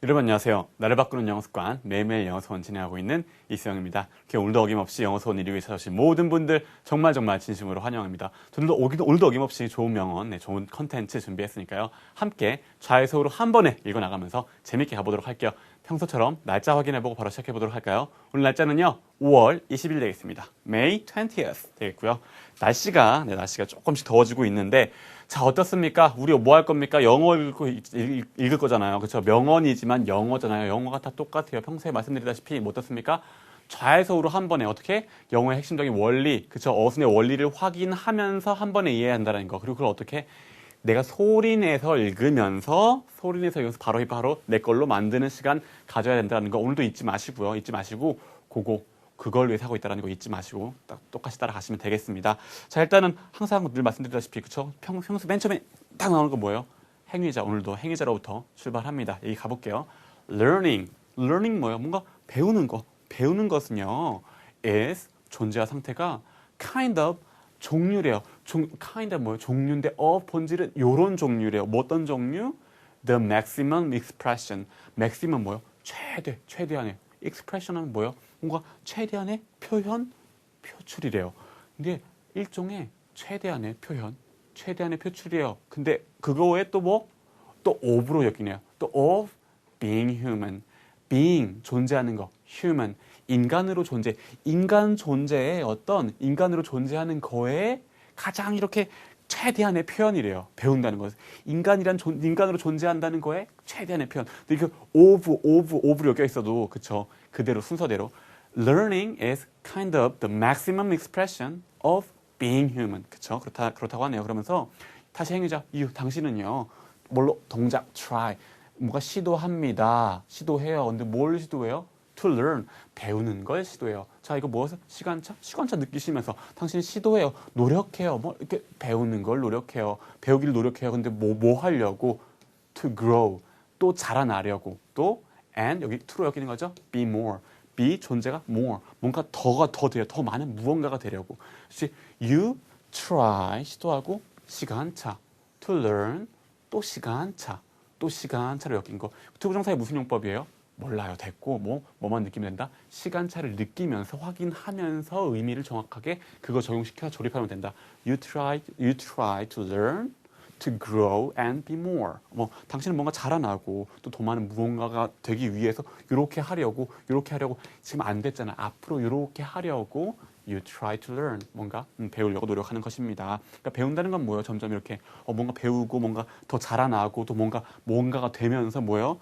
여러분 안녕하세요. 나를 바꾸는 영어 습관 매일매일 영어 수업 진행하고 있는 이수영입니다. 이렇게 오늘도 어김없이 영어 수업 이루기 위해 찾아주신 모든 분들 정말 진심으로 환영합니다. 오늘도 어김없이 좋은 명언, 좋은 컨텐츠 준비했으니까요. 함께 좌에서우로 한 번에 읽어나가면서 재밌게 가보도록 할게요. 평소처럼 날짜 확인해보고 바로 시작해보도록 할까요? 오늘 날짜는요. 5월 20일 되겠습니다. May 20th 되겠고요. 날씨가 조금씩 더워지고 있는데 자, 어떻습니까? 우리 뭐 할 겁니까? 영어 읽을 거잖아요. 그렇죠? 명언이지만 영어잖아요. 영어가 다 똑같아요. 평소에 말씀드리다시피 뭐 어떻습니까? 좌에서우로 한 번에 어떻게 영어의 핵심적인 원리, 그렇죠? 어순의 원리를 확인하면서 한 번에 이해한다는 거. 그리고 그걸 어떻게 내가 소리내서 읽으면서 바로 내 걸로 만드는 시간 가져야 된다는 거 오늘도 잊지 마시고요. 잊지 마시고 그걸 위해서 하고 있다는 거 잊지 마시고 똑같이 따라가시면 되겠습니다. 자, 일단은 항상 늘 말씀드리다시피 그쵸? 평소 맨 처음에 딱 나오는 거 뭐예요? 행위자. 오늘도 행위자로부터 출발합니다. 여기 가볼게요. learning 뭐예요? 뭔가 배우는 거. 배우는 것은요. is 존재와 상태가 kind of 종류래요. kind of 뭐예요? 종류인데 of 본질은 요런 종류래요. 뭐 어떤 종류? The maximum expression. maximum 뭐예요? 최대한의 expression은 뭐예요? 뭔가 최대한의 표출이래요. 근데 일종의 최대한의 표출이에요. 근데 그거에 또 뭐? 또 of로 엮이네요. 또 of being human. being, 존재하는 거. human, 인간으로 존재. 인간으로 존재하는 거에 가장 이렇게 최대한의 표현이래요. 배운다는 것. 인간으로 존재한다는 거에 최대한의 표현. 근데 이게 of로 엮여 있어도, 그쵸. 그대로, 순서대로. Learning is kind of the maximum expression of being human. 그쵸. 그렇다고 하네요. 그러면서, 다시 행위자, 당신은요, 동작, try. 뭔가 시도합니다. 시도해요. 근데 뭘 시도해요? To learn. 배우는 걸 시도해요. 자, 이거 뭐서 시간차 느끼시면서 당신이 시도해요. 노력해요. 이렇게 배우는 걸 노력해요. 배우기를 노력해요. 근데 뭐 하려고? To grow. 또 자라나려고. 또 and 여기 to로 엮이는 거죠? Be more. be 존재가 more. 뭔가 더 돼요. 더 많은 무언가가 되려고. 혹시 you try 시도하고 시간차. To learn 또 시간차. 또 시간차로 엮인 거. 두 부정사의 무슨 용법이에요? 몰라요. 됐고 뭐만 느끼면 된다. 시간차를 느끼면서 확인하면서 의미를 정확하게 그거 적용시켜 조립하면 된다. You try to learn, to grow and be more. 당신은 뭔가 자라나고 또 더 많은 무언가가 되기 위해서 이렇게 하려고 지금 안 됐잖아. 앞으로 이렇게 하려고 You try to learn. 뭔가 배우려고 노력하는 것입니다. 그러니까 배운다는 건 뭐예요? 점점 이렇게 뭔가 배우고 뭔가 더 자라나고 또 뭔가가 되면서 뭐예요?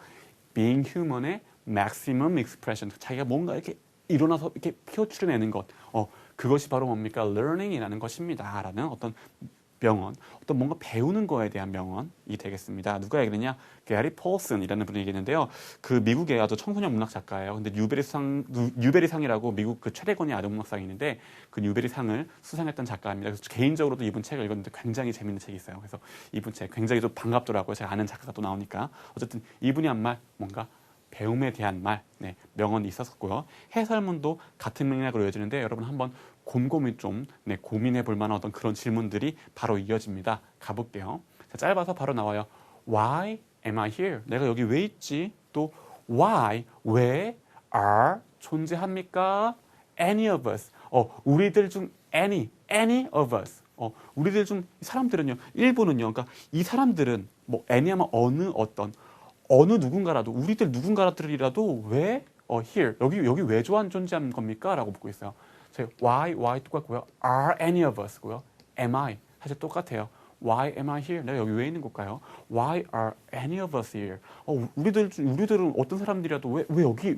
Being human의 maximum expression. 자기가 뭔가 이렇게 일어나서 이렇게 표출해내는 것. 그것이 바로 뭡니까? learning이라는 것입니다. 라는 어떤 명언, 어떤 뭔가 배우는 거에 대한 명언이 되겠습니다. 누가 얘기했냐? 게리 폴슨이라는 분이 얘기했는데요. 그 미국의 아주 청소년 문학 작가예요. 근데 뉴베리상이라고 미국 그 최대권의 아동문학상이 있는데 그 뉴베리상을 수상했던 작가입니다. 그래서 개인적으로도 이분 책을 읽었는데 굉장히 재밌는 책이 있어요. 그래서 이분 책 굉장히 좀 반갑더라고요. 제가 아는 작가가 또 나오니까. 어쨌든 이분이 한 말, 뭔가 배움에 대한 말, 명언이 있었고요. 해설문도 같은 맥락으로 이어지는데 여러분 한번 곰곰이 좀 고민해 볼 만한 어떤 그런 질문들이 바로 이어집니다. 가볼게요. 자, 짧아서 바로 나와요. Why am I here? 내가 여기 왜 있지? 또 why, 왜 are 존재합니까? Any of us. 우리들 중 any of us. 우리들 중 사람들은요. 일부는요. 그러니까 이 사람들은 any 하면 어느 누군가라도 우리들 누군가들이라도 왜 here 여기 왜 좋아하는 존재하는 겁니까? 라고 묻고 있어요. why 똑같고요. are any of us고요. am I 사실 똑같아요. why am I here? 내가 여기 왜 있는 걸까요? why are any of us here? 우리들은 어떤 사람들이라도 왜 여기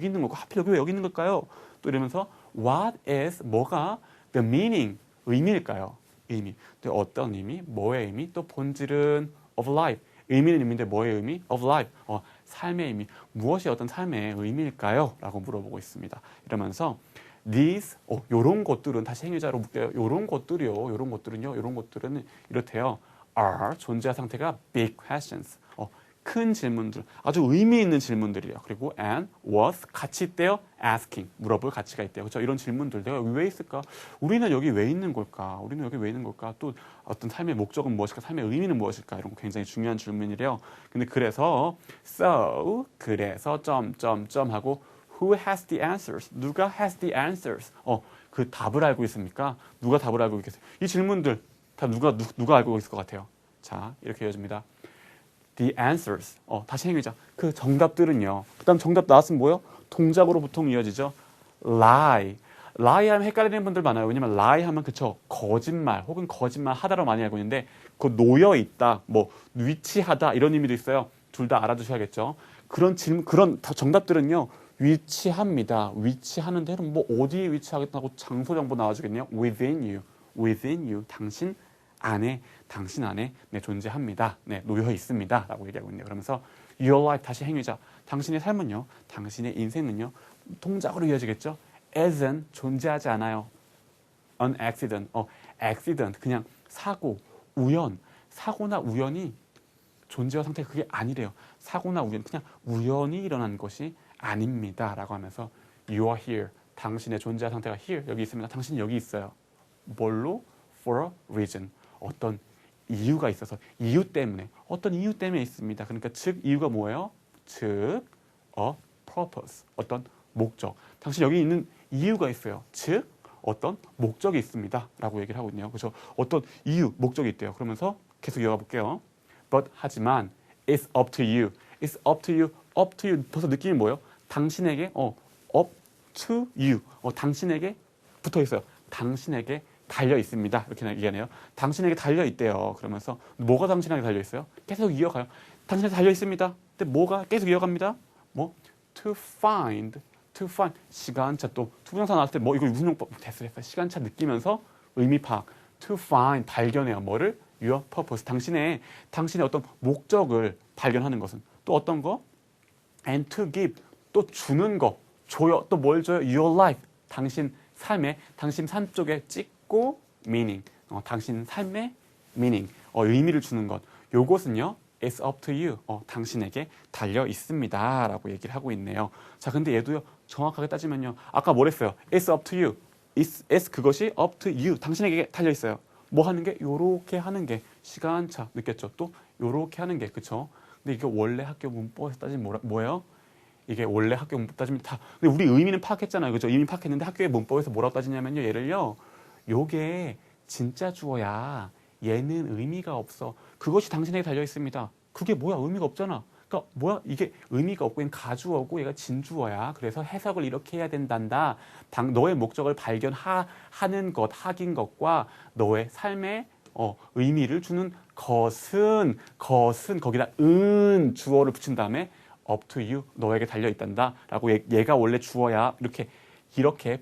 있는 걸까? 하필 왜 여기 있는 걸까요? 또 이러면서 what is 뭐가 the meaning 의미일까요? 의미. 또 어떤 의미? 뭐의 의미? 또 본질은 of life. 의미는 의미인데 뭐의 의미? of life. 삶의 의미. 무엇이 어떤 삶의 의미일까요? 라고 물어보고 있습니다. 이러면서 these, 요런 것들은 다시 행위자로 묶여요. 요런 것들은 이렇대요. are, 존재와 상태가 big questions. 큰 질문들, 아주 의미 있는 질문들이에요. 그리고 and was 가치 있대요. asking 물어볼 가치가 있대요. 그렇죠? 이런 질문들 내가 여기 왜 있을까? 우리는 여기 왜 있는 걸까? 우리는 여기 왜 있는 걸까? 또 어떤 삶의 목적은 무엇일까? 삶의 의미는 무엇일까? 이런 거 굉장히 중요한 질문이래요. 근데 그래서 so 그래서 점점점 하고 who has the answers? 누가 has the answers? 그 답을 알고 있습니까? 누가 답을 알고 있겠어요? 이 질문들 다 누가 알고 있을 것 같아요? 자, 이렇게 이어집니다. The answers. 다시 행위자. 그 정답들은요. 그 다음 정답 나왔으면 뭐요? 동작으로 보통 이어지죠. lie. lie 하면 헷갈리는 분들 많아요. 왜냐면 lie 하면 그쵸. 거짓말 혹은 거짓말 하다로 많이 알고 있는데 그 놓여 있다, 뭐 위치하다 이런 의미도 있어요. 둘 다 알아두셔야겠죠. 그런 질문, 그런 정답들은요. 위치합니다. 위치하는데 뭐 어디에 위치하겠다고 장소 정보 나와주겠네요. within you. within you. 당신 안에 네, 존재합니다. 네, 놓여 있습니다. 라고 얘기하고 있네요. 그러면서 your life 다시 행위자. 당신의 삶은요. 당신의 인생은요. 동작으로 이어지겠죠. as은 존재하지 않아요. an accident. accident. 그냥 사고, 우연. 사고나 우연이 존재와 상태가 그게 아니래요. 사고나 우연. 그냥 우연히 일어난 것이 아닙니다. 라고 하면서 you are here. 당신의 존재와 상태가 here. 여기 있습니다. 당신이 여기 있어요. 뭘로? for a reason. 어떤 이유가 있어서 이유 때문에 어떤 이유 때문에 있습니다. 그러니까 즉 이유가 뭐예요? 즉 a purpose 어떤 목적. 당신 여기 있는 이유가 있어요. 즉 어떤 목적이 있습니다. 라고 얘기를 하고 있네요. 그래서 어떤 이유, 목적이 있대요. 그러면서 계속 이어가 볼게요. But 하지만 it's up to you. It's up to you. up to you. 벌써 느낌이 뭐예요? 당신에게 up to you. 당신에게 붙어 있어요. 당신에게 달려 있습니다. 이렇게 얘기하네요. 당신에게 달려 있대요. 그러면서 뭐가 당신에게 달려 있어요? 계속 이어가요. 당신에게 달려 있습니다. 근데 뭐가 계속 이어갑니다. 뭐 to find 시간차 또 투부정사 나왔을 때 뭐 이거 무슨 용법 됐어. 시간차 느끼면서 의미 파악. to find 발견해요. 뭐를? your purpose. 당신의 어떤 목적을 발견하는 것은 또 어떤 거? and to give 또 주는 거. 줘요. 또 뭘 줘요? your life. 당신 삶에 당신 삶 쪽에 찍고 meaning. 당신 삶의 meaning. 의미를 주는 것. 요것은요. It's up to you. 당신에게 달려 있습니다. 라고 얘기를 하고 있네요. 자, 근데 얘도요. 정확하게 따지면요. 아까 뭐랬어요? It's up to you. It's 그것이 up to you. 당신에게 달려 있어요. 뭐 하는 게? 요렇게 하는 게. 시간차 느꼈죠? 또 요렇게 하는 게. 그쵸? 근데 이게 원래 학교 문법에서 따지면 뭐예요? 이게 원래 학교 문법 따지면 다. 근데 우리 의미는 파악했잖아요. 그죠? 이미 파악했는데 학교의 문법에서 뭐라고 따지냐면요. 얘를요. 요게 진짜 주어야 얘는 의미가 없어. 그것이 당신에게 달려 있습니다. 그게 뭐야? 의미가 없잖아. 그러니까 뭐야? 이게 의미가 없고 얘는 가주어고 얘가 진주어야. 그래서 해석을 이렇게 해야 된단다. 너의 목적을 발견하는 것, 하긴 것과 너의 삶에 의미를 주는 것은 거기다 주어를 붙인 다음에 up to you 너에게 달려 있단다. 라고 얘가 원래 주어야 이렇게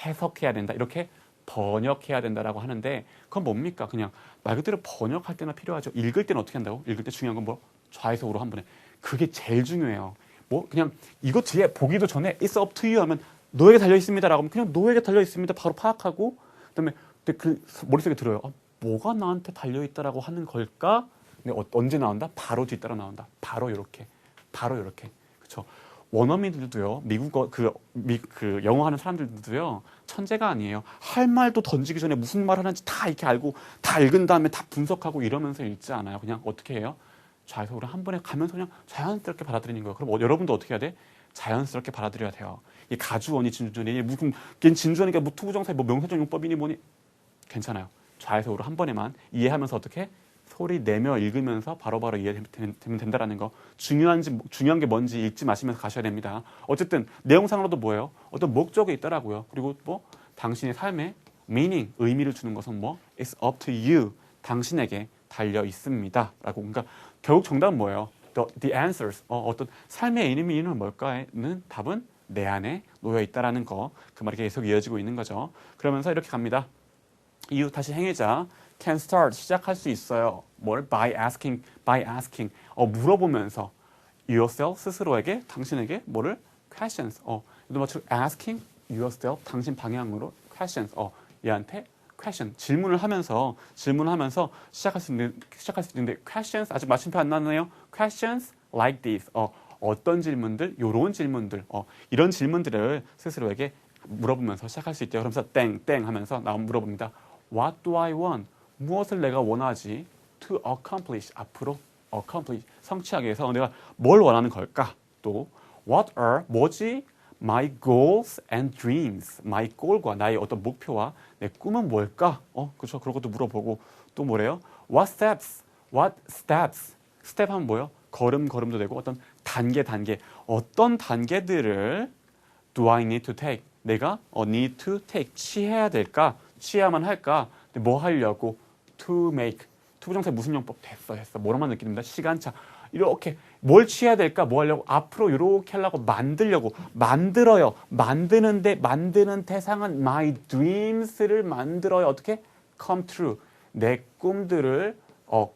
해석해야 된다. 이렇게 번역해야 된다라고 하는데 그건 뭡니까? 그냥 말 그대로 번역할 때나 필요하죠. 읽을 때는 어떻게 한다고? 읽을 때 중요한 건 뭐? 좌에서우로 한 번에. 그게 제일 중요해요. 뭐 그냥 이거 뒤에 보기도 전에 it's up to you 하면 너에게 달려 있습니다라고 하면 그냥 너에게 달려 있습니다. 바로 파악하고 그다음에 그 머릿속에 들어요. 뭐가 나한테 달려 있다라고 하는 걸까? 근데 언제 나온다? 바로 뒤따라 나온다. 바로 이렇게. 그렇죠? 원어민들도요, 미국어, 그 영어 하는 사람들도요, 천재가 아니에요. 할 말도 던지기 전에 무슨 말 하는지 다 이렇게 알고, 다 읽은 다음에 다 분석하고 이러면서 읽지 않아요. 그냥 어떻게 해요? 좌에서 우리 한 번에 가면서 그냥 자연스럽게 받아들이는 거예요. 그럼 여러분도 어떻게 해야 돼? 자연스럽게 받아들여야 돼요. 이 가주어니, 진주어니, 무슨, 걘 진주어니까 뭐 투부정사, 뭐 명사적 용법이니 뭐니. 괜찮아요. 좌에서 우리 한 번에만 이해하면서 어떻게 소리 내며 읽으면서 바로바로 이해되면 된다라는 거. 중요한 게 뭔지 읽지 마시면서 가셔야 됩니다. 어쨌든 내용상으로도 뭐예요? 어떤 목적이 있더라고요. 그리고 뭐 당신의 삶에 meaning, 의미를 주는 것은 뭐? It's up to you. 당신에게 달려 있습니다. 라고. 그러니까 결국 정답은 뭐예요? The answers. 어떤 삶의 의미는 뭘까는 답은 내 안에 놓여 있다라는 거. 그 말이 계속 이어지고 있는 거죠. 그러면서 이렇게 갑니다. 이유 다시 행위자. can start 시작할 수 있어요. 뭘? by asking 물어보면서 yourself 스스로에게 당신에게 뭐를? questions. asking yourself 당신 방향으로 questions. 얘한테 question 질문을 하면서 시작할 수 있는데 questions 아직 마침표 안 나왔네요. questions like this. 어떤 질문들, 요런 질문들, 이런 질문들을 스스로에게 물어보면서 시작할 수 있대요. 그러면서 땡 하면서 물어봅니다. What do I want? 무엇을 내가 원하지? To accomplish. 앞으로 accomplish. 성취하기 위해서 내가 뭘 원하는 걸까? 또 What are? 뭐지? My goals and dreams. My goal과 나의 어떤 목표와 내 꿈은 뭘까? 그렇죠. 그런 것도 물어보고 또 뭐래요? What steps? What steps? 스텝 하면 뭐예요? 걸음도 되고 어떤 단계 어떤 단계들을 do I need to take? 내가 need to take 취해야 될까? 취해야만 할까? 근데 뭐 하려고? to make. 투부정사 무슨 용법? 됐어. 뭐로만 느낍니다. 시간차. 이렇게 뭘 취해야 될까? 뭐 하려고? 앞으로 이렇게 하려고 만들어요. 만드는 대상은 my dreams를 만들어요. 어떻게? come true. 내 꿈들을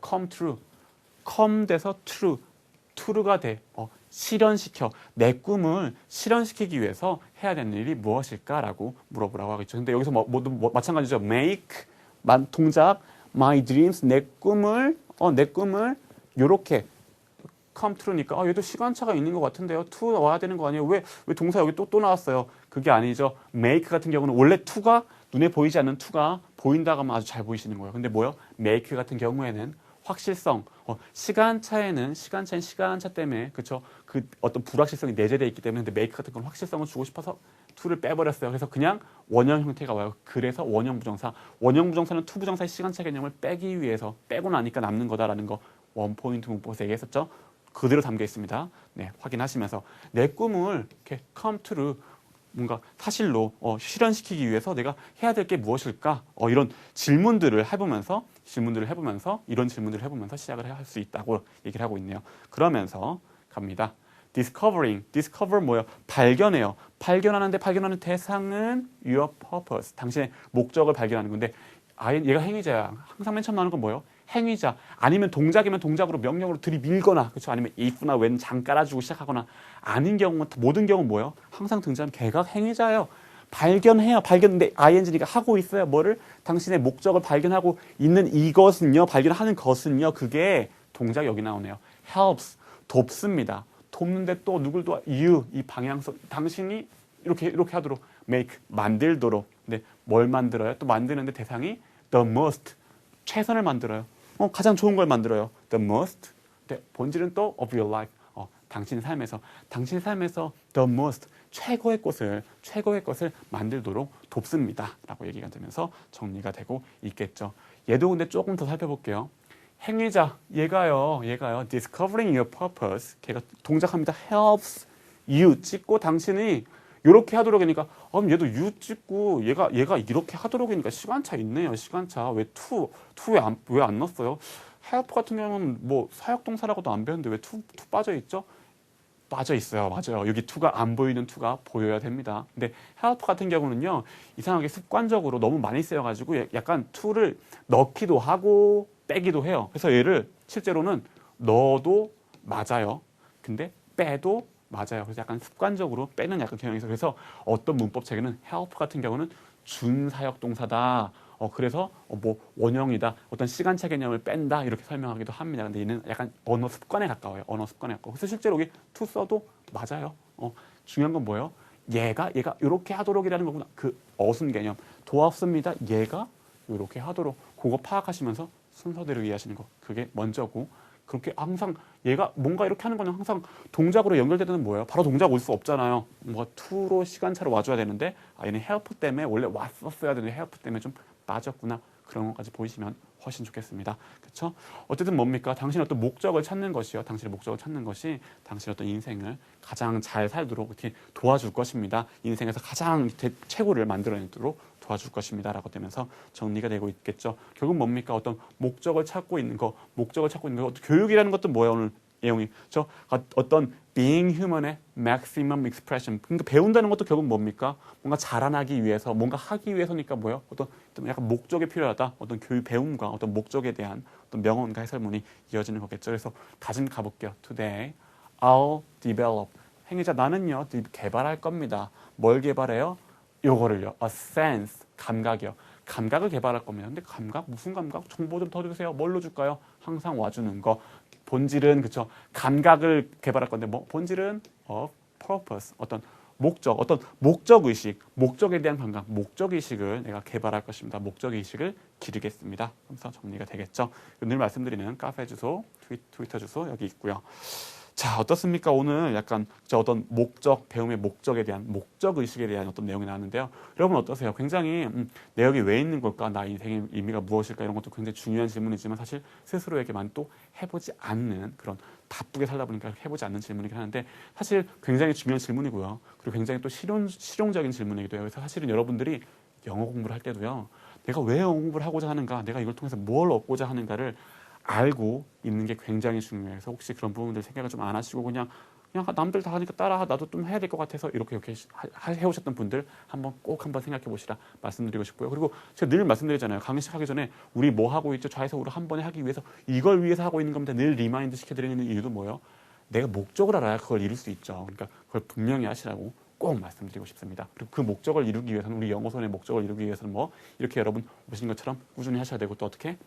come true. come 돼서 true가 돼. 실현시켜. 내 꿈을 실현시키기 위해서 해야 되는 일이 무엇일까라고 물어보라고 하겠죠. 근데 여기서 모두 마찬가지죠. make 동작 my dreams 내 꿈을 요렇게 come true니까 얘도 시간차가 있는 것 같은데요. to 와야 되는 거 아니에요? 왜 동사 여기 또 나왔어요? 그게 아니죠. make 같은 경우는 원래 to가 눈에 보이지 않는 to가 보인다고 하면 아주 잘 보이시는 거예요. 근데 뭐요? make 같은 경우에는 확실성, 시간차는 시간차 때문에 그렇죠. 그 어떤 불확실성이 내재되어 있기 때문에 근데 make 같은 건 확실성을 주고 싶어서 to를 빼버렸어요. 그래서 그냥 원형 형태가 와요. 그래서 원형 부정사는 to 부정사의 시간차 개념을 빼기 위해서 빼고 나니까 남는 거다라는 거 원포인트 문법에서 얘기했었죠. 그대로 담겨 있습니다. 네, 확인하시면서 내 꿈을 이렇게 come true 뭔가 사실로 실현시키기 위해서 내가 해야 될 게 무엇일까? 이런 질문들을 해보면서 이런 질문들을 해보면서 시작을 할 수 있다고 얘기를 하고 있네요. 그러면서 갑니다. discover 뭐예요? 발견해요. 발견하는 대상은 your purpose. 당신의 목적을 발견하는 건데 얘가 행위자야. 항상 맨 처음 나오는 건 뭐예요? 행위자. 아니면 동작이면 동작으로 명령으로 들이밀거나 그렇죠. 아니면 if나 when 장 깔아주고 시작하거나 아닌 경우는 모든 경우는 뭐예요? 항상 등장하는 개각 행위자예요. 발견해요. 발견인데 ing가 하고 있어요. 뭐를? 당신의 목적을 발견하고 있는 이것은요. 발견하는 것은요. 그게 동작 여기 나오네요. helps. 돕습니다. 돕는데 또 누굴 도와? you. 이 방향성. 당신이 이렇게 하도록 make. 만들도록. 근데 뭘 만들어요? 또 만드는데 대상이 the most. 최선을 만들어요. 가장 좋은 걸 만들어요. The most. 근데 본질은 또 of your life. 당신의 삶에서 the most. 최고의 것을 만들도록 돕습니다. 라고 얘기가 되면서 정리가 되고 있겠죠. 얘도 근데 조금 더 살펴볼게요. 행위자, 얘가요. discovering your purpose. 걔가 동작합니다. helps you. 찍고 당신이 이렇게 하도록 하니까 얘도 you 찍고 얘가 이렇게 하도록 하니까 시간차 있네요. 시간차. 왜 왜 안 넣었어요? help 같은 경우는 뭐 사역동사라고도 안 배웠는데 왜 to 빠져 있죠? 빠져 있어요. 맞아요. 여기 to가 안 보이는 to가 보여야 됩니다. 근데 help 같은 경우는요. 이상하게 습관적으로 너무 많이 쓰여가지고 약간 to를 넣기도 하고 빼기도 해요. 그래서 얘를 실제로는 넣어도 맞아요. 근데 빼도 맞아요. 그래서 약간 습관적으로 빼는 약간 경향이 있어요. 그래서 어떤 문법 체계는 help 같은 경우는 준사역 동사다. 그래서 뭐 원형이다. 어떤 시간차 개념을 뺀다. 이렇게 설명하기도 합니다. 근데 얘는 약간 언어 습관에 가까워요. 그래서 실제로 여기 to 써도 맞아요. 중요한 건 뭐예요? 얘가 이렇게 하도록이라는 거구나. 그 어순 개념. 도왔습니다. 얘가 이렇게 하도록. 그거 파악하시면서 순서대로 이해하시는 거. 그게 먼저고. 그렇게 항상 얘가 뭔가 이렇게 하는 거는 항상 동작으로 연결되는 뭐예요? 바로 동작 올 수 없잖아요. 뭔가 to로 시간차로 와줘야 되는데 얘는 help 때문에 원래 왔었어야 되는데 help 때문에 좀 빠졌구나. 그런 것까지 보이시면 훨씬 좋겠습니다. 그렇죠? 어쨌든 뭡니까? 당신의 어떤 목적을 찾는 것이요. 당신의 목적을 찾는 것이 당신의 어떤 인생을 가장 잘 살도록 이렇게 도와줄 것입니다. 인생에서 가장 최고를 만들어내도록 도와줄 것입니다. 라고 되면서 정리가 되고 있겠죠. 결국 뭡니까? 어떤 목적을 찾고 있는 거. 교육이라는 것도 뭐예요? 오늘 내용이. 어떤 being human의 maximum expression. 그러니까 배운다는 것도 결국 뭡니까? 뭔가 자라나기 위해서, 뭔가 하기 위해서니까 뭐예요? 어떤 약간 목적이 필요하다. 어떤 배움과 어떤 목적에 대한 어떤 명언과 해설문이 이어지는 거겠죠. 그래서 다시 가볼게요. Today, I'll develop. 행위자 나는요, 개발할 겁니다. 뭘 개발해요? 요거를요. A sense. 감각이요. 감각을 개발할 겁니다. 근데 감각? 무슨 감각? 정보 좀 더 주세요. 뭘로 줄까요? 항상 와주는 거. 본질은 그쵸. 감각을 개발할 건데 뭐 본질은 purpose 어떤 목적, 어떤 목적 의식, 목적에 대한 감각, 목적 의식을 내가 개발할 것입니다. 목적 의식을 기르겠습니다. 그래서 정리가 되겠죠. 늘 말씀드리는 카페 주소, 트위터 주소 여기 있고요. 자, 어떻습니까? 오늘 약간 어떤 목적, 배움의 목적에 대한, 목적 의식에 대한 어떤 내용이 나왔는데요. 여러분 어떠세요? 굉장히 내 여기 왜 있는 걸까? 나 인생의 의미가 무엇일까? 이런 것도 굉장히 중요한 질문이지만 사실 스스로에게만 또 해보지 않는 그런 바쁘게 살다 보니까 해보지 않는 질문이긴 하는데 사실 굉장히 중요한 질문이고요. 그리고 굉장히 또 실용적인 질문이기도 해요. 그래서 사실은 여러분들이 영어 공부를 할 때도요. 내가 왜 영어 공부를 하고자 하는가? 내가 이걸 통해서 뭘 얻고자 하는가를 알고 있는 게 굉장히 중요해서 혹시 그런 부분들 생각을 좀 안 하시고 그냥 남들 다 하니까 따라 나도 좀 해야 될 것 같아서 이렇게 해오셨던 분들 꼭 한번 생각해 보시라 말씀드리고 싶고요. 그리고 제가 늘 말씀드리잖아요. 강의 시작하기 전에 우리 뭐 하고 있죠? 좌에서우로 한 번에 하기 위해서 이걸 위해서 하고 있는 겁니다. 늘 리마인드 시켜드리는 이유도 뭐예요? 내가 목적을 알아야 그걸 이룰 수 있죠. 그러니까 그걸 분명히 하시라고 꼭 말씀드리고 싶습니다. 그리고 그 목적을 이루기 위해서는 우리 영어선의 목적을 이루기 위해서는 뭐 이렇게 여러분 보신 것처럼 꾸준히 하셔야 되고 또 어떻게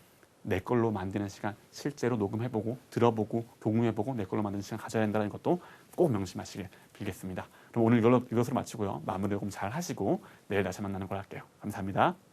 내 걸로 만드는 시간 실제로 녹음해보고 들어보고 녹음해보고 내 걸로 만드는 시간 가져야 된다는 것도 꼭 명심하시길 빌겠습니다. 그럼 오늘 이것으로 마치고요. 마무리 녹음 잘 하시고 내일 다시 만나는 걸 할게요. 감사합니다.